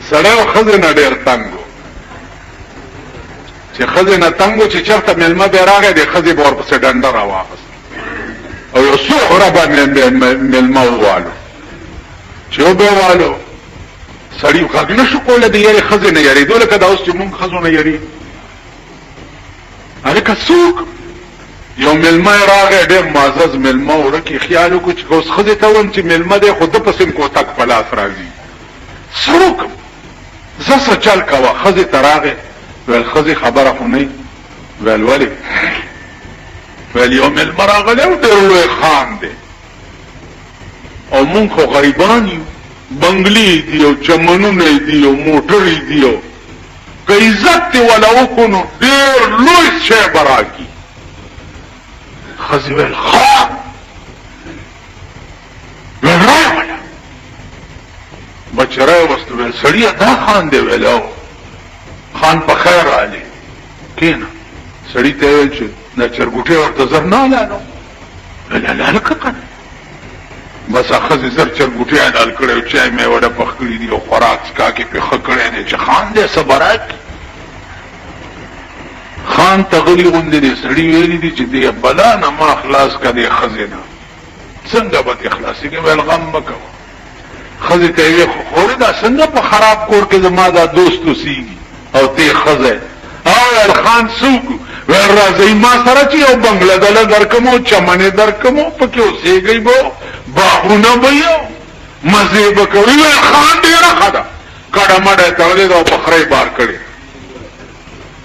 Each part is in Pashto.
سړی او ښځې نه ډېر تنګ و چې ښځې نه تنګ و چې چېرته مېلمه بیا راغی د ښځې به ورپسې ډنډه راواخست او یو څو غره باندې مېلمه ووالو چې وبې والو سړي غږ نه شو کولی د یارې ښځې نه یارېدو لکه دا اوس چې مونږ ښځو نه یارېږو هلکه څوک یو مېلمه یې راغی ډېر معزز مېلمه وړکې خیال وکړو چې اوس ښځې ته وایم چې مېلمه دی خو ده پسې م کوتک په لاس راځي څه وکړم زه څه چل کوه ښځې ته راغی ویل ښځې خبره خو نه ویل ولې ویل یو مېلمه راغلی او ډېر لوی خان دی او مونږ خو غریبان یو بنګلې دي او چمنونه دي او موټرې دي او که عزت دې وله وکړو نو ډېر لوی شی به راکړي ښځې ویل ښه ویل راوله بچه راوستو ویل سړیه دا خان دی ویل او خان په خیر راغلی کېنه سړي ته ویل چې دا چرګوټی ورته زر نه حلالو ویل حلالکه که نه بس ښځې زر چرګوټی حلال کړی او چای مې وډه پخ کړي دي او خوراک څکا کې پې ښه کړی دی چې خان دی څه به راکړي خان ته غلي غوندې دی سړي ویلي دي چې دی بلا نه ما خلاص که دی ښځې نه څنګه به دې خلاصېږي ویل غم مه کوه ښځې ته یې ویې خو خورې دا څنګه په خراب کور کې زما دا دوست اوسېږي او ته ښځی او ویل خان څوک ویل راځئ ما سره چې یو بنګله دله درکم او چمنې درکم او پکې اوسېږئ به باغونه به یو مزې به کوي ویل خان ډېره ښه ده کډه مډه یې تړلې ده او بخره یې بار کړې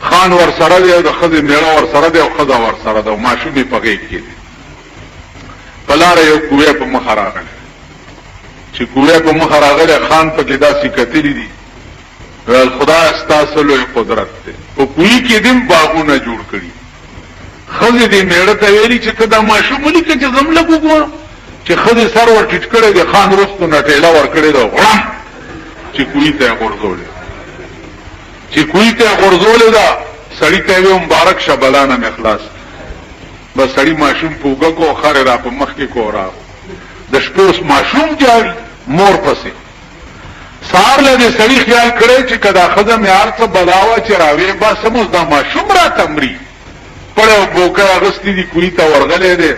خان ورسره دی او د ښځې مېړه ورسره دی او ښځه ورسره ده او ماشوم یې په غېږ کې دی په لاره یو کوی په مخه راغلی چې کوی په مخه راغلی خان پکې داسې کتلي دي ویل خدای ستاسو لوی قدرت دی په کوی کې دې باغونه جوړ کړي ښځې دې مېړه ته ویلي چې ته دا ماشوم ولیکه چې زه م لږ وګورم چې ښځې سر ور ټیټ کړی دی خان وروستو نه ټېله ورکړې ده غړم چې کوی ته یې غورځولې چې کوی ته یې غورځولې ده سړي ته یې ویل مبارک شه بلا نه مې خلاص بس سړي ماشوم په اوږه کو خرې را په مخ کې کو راغو د شپې اوس ماشوم جاړي مور پسې سهار له دې سړي خیال کړی چې که دا ښځه مې هر څه بلا وه چې راویې باسم اوس دا ماشوم راته مري پړی او بوکۍ اغوستې دي کوی ته ورغلی دی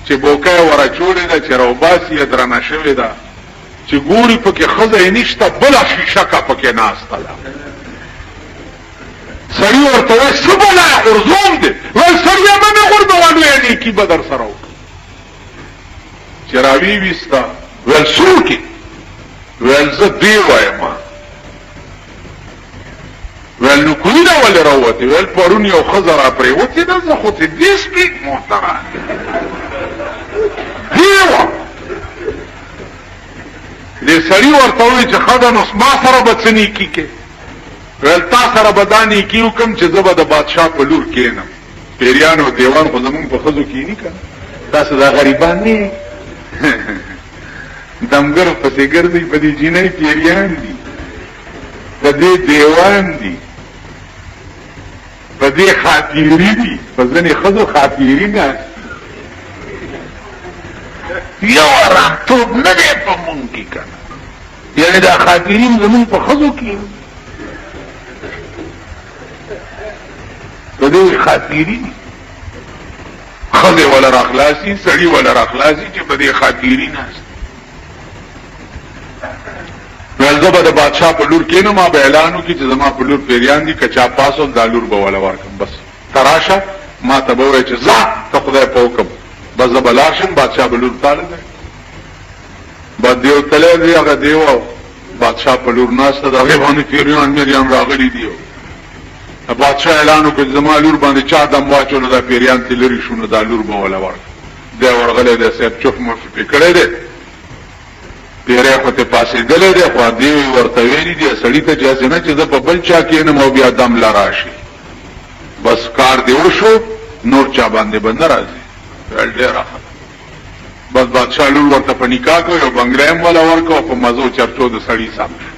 چې بوکۍ یې وراچوړې ده چې راوباسي یې درنه شوې ده چې ګوري پکې ښځه یې نشته بله شیشکه پکې ناسته ده سړي ورته وایي څه بلا یې غورځوم دی ویل سړیه مه مې غورځوه لویه نیکي به در سره وکړه چې راوی ویسته ویل څوک یې ویل زه دې وایم ویل نو کوی نه ولې راووتې ویل پرون یو ښځه را پرېوتې ده زه خو ته دې سپېک محترم دې وه دې سړي ورته وایي چې ښه ده نو ما سره به څه نیکي کې ویل تا سره به دا نیکي وکړم چې زه به د بادشاه په لور کېنم پیریان او دیوان خو زمونږ په ښځو کېني که نه تاسو دا غریبان نه دمګر پسې ګرځي په دې جینۍ پیریان دي په دې دیوان دي په دې خاطیري دي په ځینې ښځو خاطیري نه یو ارامتوب نه دی په مونږ کې که نه یعنې دا خاطرین زمونږ په ښځو کې په دې خاطیري دي ښځې وله راخلاصي سړي وله راخلاصي چې په دې خاطیري ناست ویل زه به د بادشاه په لور کېنم ما به اعلان وکړي چې زما په لور پیریان دي که چا پاسول دا لور به وله ورکړم بس ته راشه ما ته به ووایې چې ځه ته خدای په حکم بس زه به لاړ شم بادشاه به لور تاړه دی به دیو تلی دی هغه دیو او بادشاه په لور ناسته د هغې باندې پیریان میریان راغلي دي بادشاه اعلان وکړي چې زما لور باندې چا دم واچولو دا پیریان ترې لرې شو نو دا لور به وله ورکړم دی ورغلی دی صاحب چوف مفي پې کړی دی پیری خو ته پاسېدلی دی خو دیوی ورته ویلي دي سړي ته چې هسې نه چې زه په بل چا کېنم او بیا دم له راشي بس کار دې وشو نور چا باندې به نه راځي ویل ډېره ښه بس بادشاه لور ورته په نکاح کړو یو بنګله هم وله ورکړه او په مزو چرچو د سړي سم شو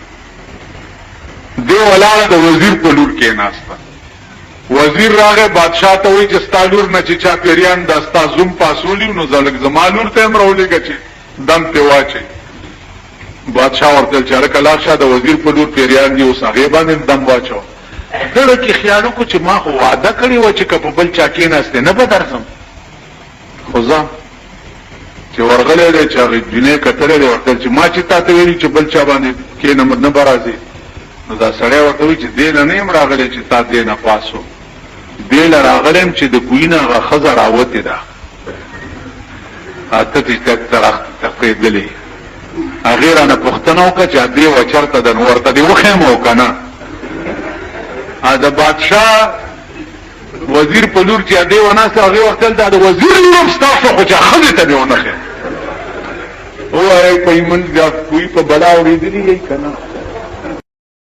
دی ولاړه د وزیر په لور کېناسته وزیر راغی بادشاه ته وایي چې ستا لور نه چې چا پیریان دا ستا زوم پاسولي نو زه لږ زما لور ته هم راولېږه چې دم پې واچوي بادشاہ ورته چې هلکه لاړ شه د وزیر په لور پیریان دي اوس هغې باندې دم واچو دړه کې خیال وکړو چې ما خو وعده کړې وه چې که په بل چا کېناستې نه به درځم خو ځه چې ورغلی دی چې هغې جنۍ کتلی دی ورته چې ما چې تا ته ویلي چې بل چا باندې کېنم نه به راځې نو دا سړی ورته وایي چې دې نه نه یم راغلی چې تا دې نه پاس و دې له راغلی یم چې د کوهي نه هغه ښځه راوتې ده اته تقېدلې هغې رانه پوښتنه وکړه چې دې وه چېرته ده نو ورته دې وښیم او که نه د بادشاه وزیر په لور چې دې وناسته هغې وختل دا د وزیر لور ستاسو خو چې ښځې ته مې ونه ښیم ووایئ په ایمن دا کوهي په بلا اورېدلي یې که نه